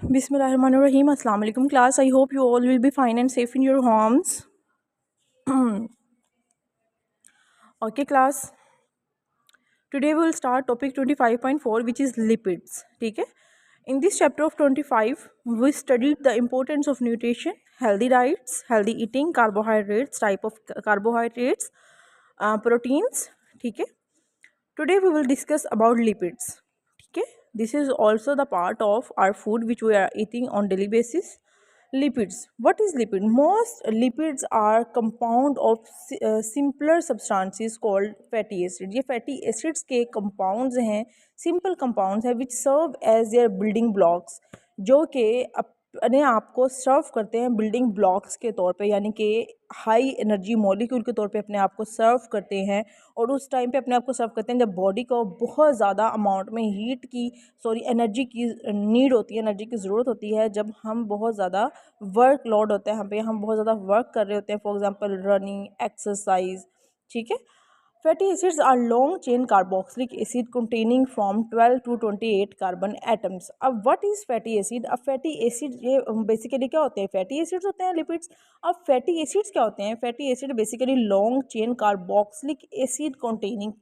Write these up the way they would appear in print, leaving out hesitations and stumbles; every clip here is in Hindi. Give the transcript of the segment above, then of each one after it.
Bismillahirrahmanirrahim. Assalamu alaikum class. I hope you all will be fine and safe in your homes. Okay class. Today we will start topic 25.4 which is lipids. ठीक है. In this chapter of 25 we studied the importance of nutrition, healthy diets, healthy eating, carbohydrates, type of carbohydrates, proteins. ठीक है. Today we will discuss about lipids. Okay, this is also the part of our food which we are eating on daily basis. Lipids. What is lipid? Most lipids are compound of simpler substances called fatty acid. ये fatty acids के compounds हैं, simple compounds हैं which serve as their building blocks, जो कि अपने आप को सर्व करते हैं बिल्डिंग ब्लॉक्स के तौर पे, यानी कि हाई एनर्जी मॉलिक्यूल के तौर पे अपने आप को सर्व करते हैं। और उस टाइम पे अपने आप को सर्व करते हैं जब बॉडी को बहुत ज़्यादा अमाउंट में एनर्जी की नीड होती है, एनर्जी की ज़रूरत होती है, जब हम बहुत ज़्यादा वर्क लोड होता है, हम बहुत ज़्यादा वर्क कर रहे होते हैं, फॉर एग्जांपल रनिंग, एक्सरसाइज। ठीक है। Fatty acids are long chain carboxylic acid containing from 12 to 28 carbon atoms. अब व्हाट इज़ फैटी एसिड? अब फैटी एसिड ये बेसिकली क्या होते हैं? फैटी एसिड्स होते हैं लिपिड्स। अब फैटी एसिड्स क्या होते हैं? Fatty acid basically long chain carboxylic acid containing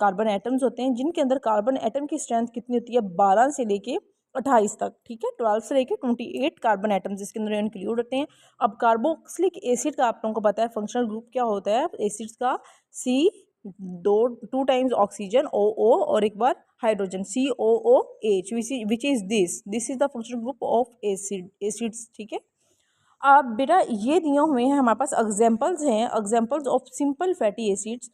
carbon atoms होते हैं, जिनके अंदर कार्बन एटम की स्ट्रेंथ कितनी होती है? 12 से लेके 28 तक। ठीक है, 12 से लेके 28 कार्बन एटम्स इसके अंदर इंक्लूड होते हैं। अब कार्बोक्सिलिक एसिड का आप लोगों को पता है फंक्शनल ग्रुप क्या होता है एसिड्स का? C, two times oxygen O और एक बार hydrogen COOH, which is this is the functional group of acids. ठीक है। अब बेटा ये दिए हुए हैं हमारे पास एग्जांपल्स हैं, examples of simple fatty acids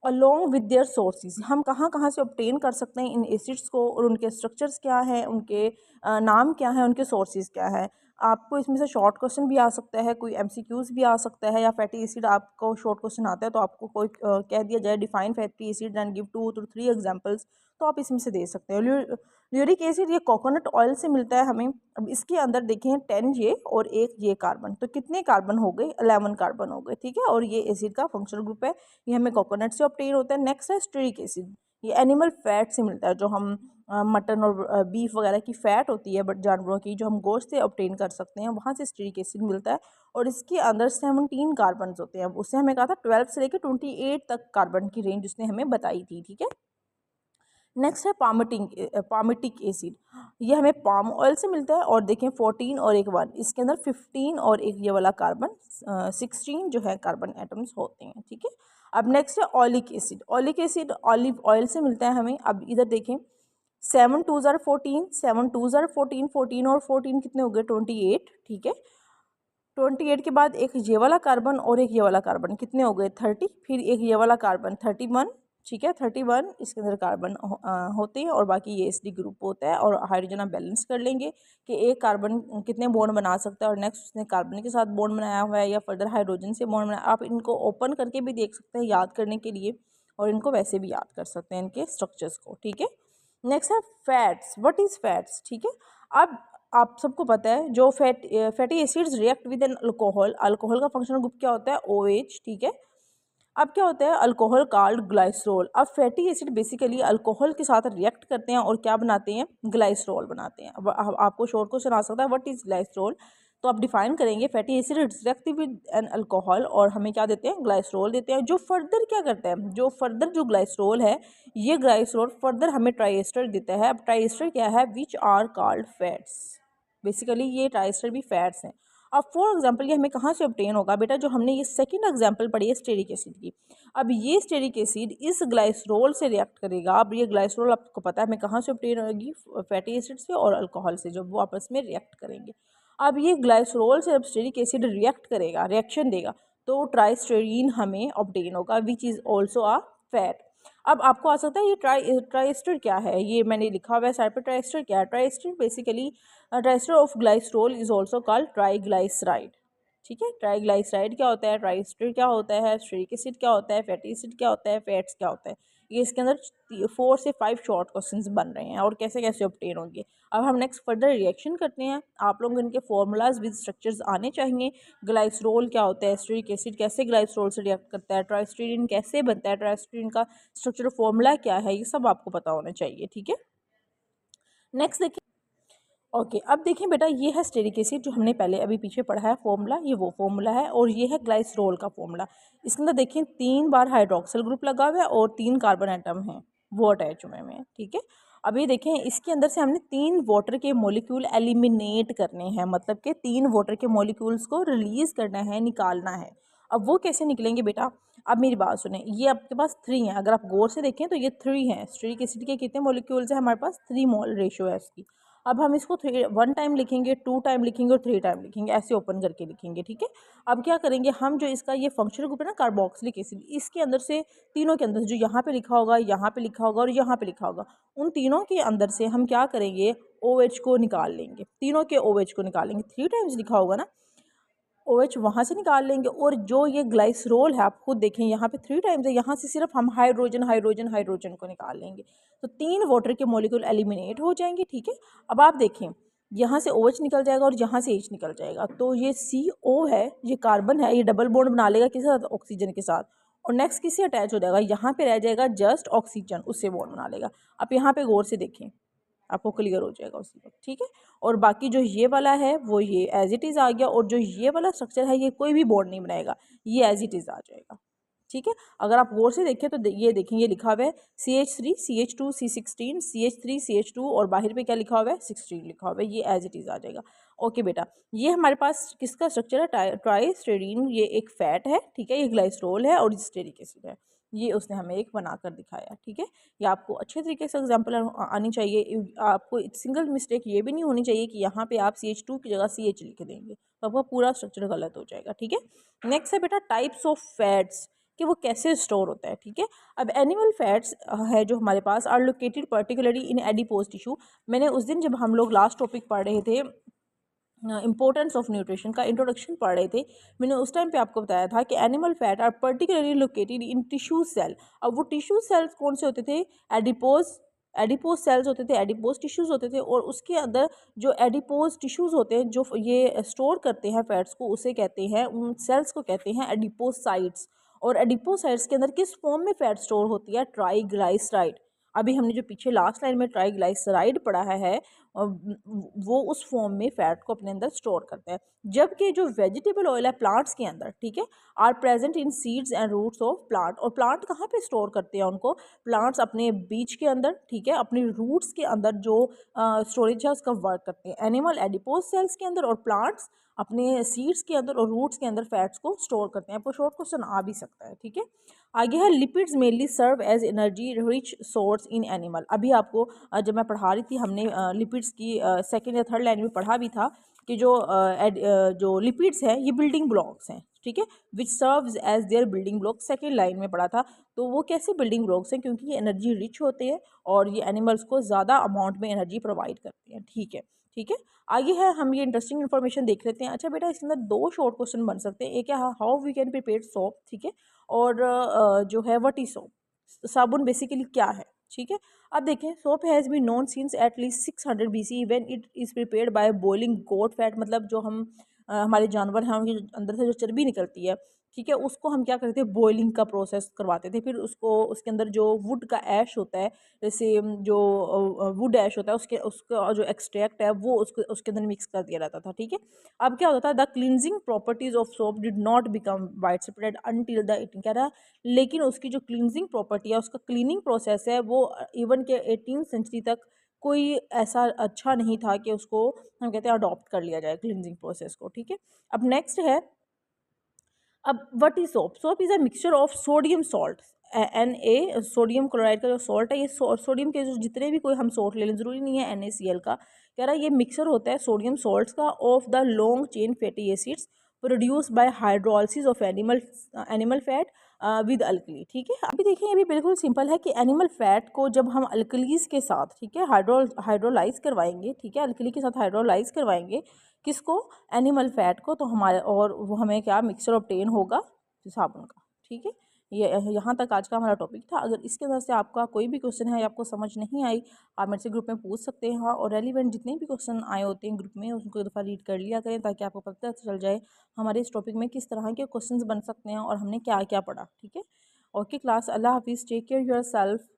along with their sources. हम कहाँ कहाँ से ऑब्टेन कर सकते हैं इन एसिड्स को, और उनके स्ट्रक्चर्स क्या हैं, उनके नाम क्या हैं, उनके सोर्सेज क्या है। आपको इसमें से शॉर्ट क्वेश्चन भी आ सकता है, कोई MCQs भी आ सकता है, या फैटी एसिड आपको शॉर्ट क्वेश्चन आता है तो आपको कोई कह दिया जाए define fatty acid and give 2 to 3 examples, तो आप इसमें से दे सकते हैं। ल्यूरिक एसिड ये कोकोनट ऑयल से मिलता है हमें। अब इसके अंदर देखें 10 ये और एक ये कार्बन, तो कितने कार्बन हो गए? 11 कार्बन हो गए। ठीक है, और ये एसिड का फंक्शनल ग्रुप है, ये हमें कोकोनट से ऑब्टेन होता है। नेक्स्ट है स्टेरिक एसिड, ये एनिमल फैट से मिलता है, जो हम मटन और बीफ वगैरह की फ़ैट होती है बट जानवरों की, जो हम गोश्त से ऑब्टेन कर सकते हैं, वहाँ से स्टेरिक एसिड मिलता है। और इसके अंदर 17 कार्बन होते हैं। उससे हमें कहा था 12 से लेकर 28 तक कार्बन की रेंज उसने हमें बताई थी। ठीक है। नेक्स्ट है पामिटिक एसिड, ये हमें पाम ऑयल से मिलता है। और देखें 14 और एक 1, इसके अंदर 15 और एक ये वाला कार्बन 16 जो है कार्बन एटम्स होते हैं। ठीक है। अब नेक्स्ट है oleic acid. Oleic acid olive oil से मिलता है हमें। अब इधर देखें 7 2 ज़ार 14, 7 2 ज़ार 14, 14 और 14 कितने हो गए? 28। ठीक है। 28 के बाद एक ये वाला कार्बन और एक ये वाला कार्बन कितने हो गए? 30। फिर एक ये वाला कार्बन 31। ठीक है, 31 इसके अंदर कार्बन होते हैं, और बाकी ये SD ग्रुप होता है। और हाइड्रोजन आप बैलेंस कर लेंगे कि एक कार्बन कितने बॉन्ड बना सकता है, और नेक्स्ट उसने कार्बन के साथ बॉन्ड बनाया हुआ है या फर्दर हाइड्रोजन से बॉन्ड बनाया। आप इनको ओपन करके भी देख सकते हैं याद करने के लिए, और इनको वैसे भी याद कर सकते हैं इनके स्ट्रक्चर्स को। ठीक है। नेक्स्ट है फैट्स। What is fats? ठीक है। अब आप सबको पता है जो fatty acids react with an alcohol, alcohol का फंक्शनल ग्रुप क्या होता है? OH। ठीक है। अब क्या होता है? Alcohol called glycerol. अब फैटी एसिड बेसिकली अल्कोहल के साथ रिएक्ट करते हैं और क्या बनाते हैं? ग्लाइसरॉल बनाते हैं। अब आपको शॉर्ट क्वेश्चन आ सकता है व्हाट इज ग्लाइसरॉल, तो आप डिफाइन करेंगे fatty acid react with an alcohol, और हमें क्या देते हैं? ग्लाइसरॉल देते हैं। जो फर्दर क्या करता है? जो ग्लाइसरॉल है, ये ग्लाइसरॉल फर्दर हमें ट्राइएस्टर देता है। अब ट्राइएस्टर क्या है? Which are called fats. Basically ये ट्राइएस्टर भी फैट्स हैं। अब फॉर एग्जाम्पल ये हमें कहाँ से ऑब्टेन होगा? बेटा जो हमने ये सेकंड एग्जाम्पल पढ़ी है स्टेरिक एसिड की, अब ये स्टेरिक एसिड इस ग्लाइसरॉल से रिएक्ट करेगा। अब ये ग्लाइसरॉल आपको पता है हमें कहाँ से ऑब्टेन होगी? फैटी एसिड से और अल्कोहल से, जब वो आपस में रिएक्ट करेंगे। अब ये ग्लाइसरॉल से जब स्टेरिक एसिड रिएक्ट करेगा, रिएक्शन देगा, तो ट्राइस्टेरीन हमें ऑब्टेन होगा which is also a fat. अब आपको आ सकता है ये ट्राइस्टर क्या है? ये मैंने लिखा हुआ है साइड पर। ट्राइस्टर क्या है? Triester basically triester of glycerol is also called triglyceride. ठीक है। ट्राइग्लाइसराइड क्या होता है? ट्राइस्टर क्या होता है? स्टेरिक एसिड क्या होता है? फैटी एसिड क्या होता है? फैट्स क्या होता है? ये इसके अंदर 4 से 5 शॉर्ट क्वेश्चंस बन रहे हैं, और कैसे कैसे ऑब्टेन होंगे। अब हम नेक्स्ट फर्दर रिएक्शन करते हैं। आप लोग इनके फॉर्मूलाज विद स्ट्रक्चर्स आने चाहिए। ग्लाइसरॉल क्या होता है? स्टेरिक एसिड कैसे ग्लाइसरॉल से रिएक्ट करता है? ट्राइस्टेरीन कैसे बनता है? ट्राइस्टेरीन का स्ट्रक्चर फॉर्मूला क्या है? ये सब आपको पता होना चाहिए। ठीक है। नेक्स्ट देखिए ओके अब देखें बेटा, ये है स्टेरिक एसिड जो हमने पहले अभी पीछे पढ़ा है फॉर्मूला, ये वो फॉर्मूला है, और ये है ग्लाइसरोल का फॉर्मूला। इसके अंदर देखें 3 बार हाइड्रोक्सिल ग्रुप लगा हुआ है और 3 कार्बन आइटम हैं वो अटैच हुए हैं, ठीक है। अब ये देखें, इसके अंदर से हमने 3 वाटर के मॉलिक्यूल एलिमिनेट करने हैं, मतलब कि 3 वाटर के मॉलिक्यूल्स को रिलीज करना है, निकालना है। अब वो कैसे निकलेंगे बेटा, अब मेरी बात सुने, ये आपके पास 3 है, अगर आप गौर से देखें तो ये 3 है। स्टेरिक एसिड के कितने मॉलिक्यूल्स हैं हमारे पास, 3 मोल रेशियो है इसकी। अब हम इसको 1 टाइम लिखेंगे, 2 टाइम लिखेंगे और 3 टाइम लिखेंगे, ऐसे ओपन करके लिखेंगे, ठीक है। अब क्या करेंगे हम, जो इसका ये फंक्शनल ग्रुप है ना कार्बोक्सिलिक एसिड, इसके अंदर से तीनों के अंदर से जो यहाँ पे लिखा होगा, यहाँ पे लिखा होगा और यहाँ पे लिखा होगा, उन तीनों के अंदर से हम क्या करेंगे, OH को निकाल लेंगे, तीनों के OH को निकालेंगे। 3 टाइम्स लिखा होगा ना, OH वहाँ से निकाल लेंगे। और जो ये ग्लाइसरोल है, आप खुद देखें यहाँ पे 3 टाइम्स है, यहाँ से सिर्फ हम हाइड्रोजन हाइड्रोजन हाइड्रोजन को निकाल लेंगे, तो 3 वाटर के मॉलिक्यूल एलिमिनेट हो जाएंगे, ठीक है। अब आप देखें, यहाँ से OH निकल जाएगा और यहाँ से H निकल जाएगा, तो ये CO है, ये कार्बन है, ये डबल बॉन्ड बना लेगा किसके साथ, ऑक्सीजन के साथ, और नेक्स्ट किससे अटैच हो जाएगा, यहाँ पे रह जाएगा जस्ट ऑक्सीजन, उससे बॉन्ड बना लेगा। आप यहाँ पे गौर से देखें, आपको क्लियर हो जाएगा उसी वक्त, ठीक है। और बाकी जो ये वाला है वो ये एज इट इज़ आ गया, और जो ये वाला स्ट्रक्चर है ये कोई भी बॉन्ड नहीं बनाएगा, ये एज इट इज़ आ जाएगा, ठीक है। अगर आप गौर से देखें तो ये देखें, ये लिखा हुआ है CH3 CH2 C16 CH3 CH2, और बाहर पे क्या लिखा हुआ है, 16 लिखा हुआ है, ये एज इट इज़ आ जाएगा। ओके बेटा, ये हमारे पास किसका स्ट्रक्चर है, ट्राइस्टेरीन, ये एक फैट है, ठीक है, ये ग्लाइसरोल है और स्टेरिक एसिड है, ये उसने हमें एक बनाकर दिखाया, ठीक है। ये आपको अच्छे तरीके से एग्जाम्पल आनी चाहिए, आपको सिंगल मिस्टेक ये भी नहीं होनी चाहिए कि यहाँ पे आप CH2 की जगह CH लिख देंगे, तो आपका पूरा स्ट्रक्चर गलत हो जाएगा, ठीक है। नेक्स्ट है बेटा टाइप्स ऑफ फैट्स, कि वो कैसे स्टोर होता है, ठीक है। अब एनिमल फैट्स है जो हमारे पास are located particularly in adipose tissue. मैंने उस दिन जब हम लोग लास्ट टॉपिक पढ़ रहे थे, इंपॉर्टेंस ऑफ न्यूट्रिशन का इंट्रोडक्शन पढ़ रहे थे, मैंने उस टाइम पे आपको बताया था कि animal fat are particularly located in tissue cell. अब वो टिश्यू सेल्स कौन से होते थे, एडिपोज सेल्स होते थे, एडिपोज टिश्यूज़ होते थे, और उसके अंदर जो एडिपोज टिश्यूज़ होते हैं जो ये स्टोर करते हैं फैट्स को, उसे कहते हैं, उन सेल्स को कहते हैं एडिपोसाइट्स। और एडिपोसाइट्स के अंदर किस फॉर्म में फैट स्टोर होती है, ट्राइग्लाइसराइड। अभी हमने जो पीछे लास्ट लाइन में ट्राइग्लाइसराइड पढ़ा है, वो उस फॉर्म में फैट को अपने अंदर स्टोर करता है। जबकि जो वेजिटेबल ऑयल है प्लांट्स के अंदर, ठीक है, are present in seeds and roots of plant. और प्लांट कहाँ पे स्टोर करते हैं उनको, प्लांट्स अपने बीज के अंदर, ठीक है, अपनी रूट्स के अंदर जो स्टोरेज है उसका वर्क करते हैं। एनिमल एडिपोज सेल्स के अंदर और प्लांट्स अपने सीड्स के अंदर और रूट्स के अंदर फैट्स को स्टोर करते हैं। आपको शॉर्ट क्वेश्चन आ भी सकता है, ठीक है। आगे है lipids mainly serve as energy rich source in animal. अभी आपको जब मैं पढ़ा रही थी, हमने लिपिड्स की सेकेंड या थर्ड लाइन में पढ़ा भी था कि जो लिपिड्स हैं ये बिल्डिंग ब्लॉक्स हैं, ठीक है, which serves as their building block, second line में पढ़ा था। तो वो कैसे बिल्डिंग ब्लॉक्स हैं, क्योंकि ये एनर्जी रिच होते हैं और ये एनिमल्स को ज़्यादा अमाउंट में एनर्जी प्रोवाइड करते हैं, ठीक है, ठीक है। आगे है, हम ये इंटरेस्टिंग इन्फॉर्मेशन देख लेते हैं। अच्छा बेटा, इसके अंदर 2 शॉर्ट क्वेश्चन बन सकते हैं, एक है how we can prepare soap, ठीक है, और जो है व्हाट इज सोप, साबुन बेसिकली क्या है, ठीक है। अब देखें, soap has been known since at least 600 BC when it is prepared by boiling goat fat, मतलब जो हम हमारे जानवर हैं उनके अंदर से जो चर्बी निकलती है, ठीक है, उसको हम क्या करते थे, बॉइलिंग का प्रोसेस करवाते थे, फिर उसको उसके अंदर जो वुड का ऐश होता है, जैसे जो वुड ऐश होता है, उसका जो एक्सट्रैक्ट है वो उसके अंदर मिक्स कर दिया जाता था, ठीक है। अब क्या होता था, the cleansing properties of soap did not become wide spread until the 18, कह रहा है, लेकिन उसकी जो क्लिनजिंग प्रॉपर्टी है, उसका क्लीनिंग प्रोसेस है, वो इवन के 18th सेंचुरी तक कोई ऐसा अच्छा नहीं था कि उसको हम कहते हैं अडॉप्ट कर लिया जाए क्लिनजिंग प्रोसेस को, ठीक है। अब नेक्स्ट है, अब what is soap, soap is a mixture of sodium salt Na, sodium chloride का जो सॉल्ट है, ये सोडियम के जो जितने भी कोई हम सॉल्ट ले लें, ज़रूरी नहीं है NaCl का, कह रहा है ये मिक्सचर होता है सोडियम सॉल्ट्स का of the long chain fatty acids produce by hydrolysis of animal fat with alkali, ठीक है। अभी देखिए, ये भी बिल्कुल सिंपल है कि एनिमल फैट को जब हम अल्कलीज के साथ, ठीक है, हाइड्रोलाइज करवाएंगे, ठीक है, अल्कली के साथ हाइड्रोलाइज करवाएंगे, किसको, एनिमल फैट को, तो हमारे, और वो हमें क्या मिक्सचर ऑब्टेन होगा, साबुन का, ठीक है। ये यहाँ तक आज का हमारा टॉपिक था। अगर इसके अंदर से आपका कोई भी क्वेश्चन है या आपको समझ नहीं आई, आप मेरे से ग्रुप में पूछ सकते हैं, हाँ, और रेलिवेंट जितने भी क्वेश्चन आए होते हैं ग्रुप में उनको एक दफ़ा रीड कर लिया करें, ताकि आपको पता चल जाए हमारे इस टॉपिक में किस तरह के क्वेश्चन बन सकते हैं और हमने क्या क्या पढ़ा, ठीक है। ओके क्लास, अल्लाह हाफिज़, टेक केयर योर सेल्फ।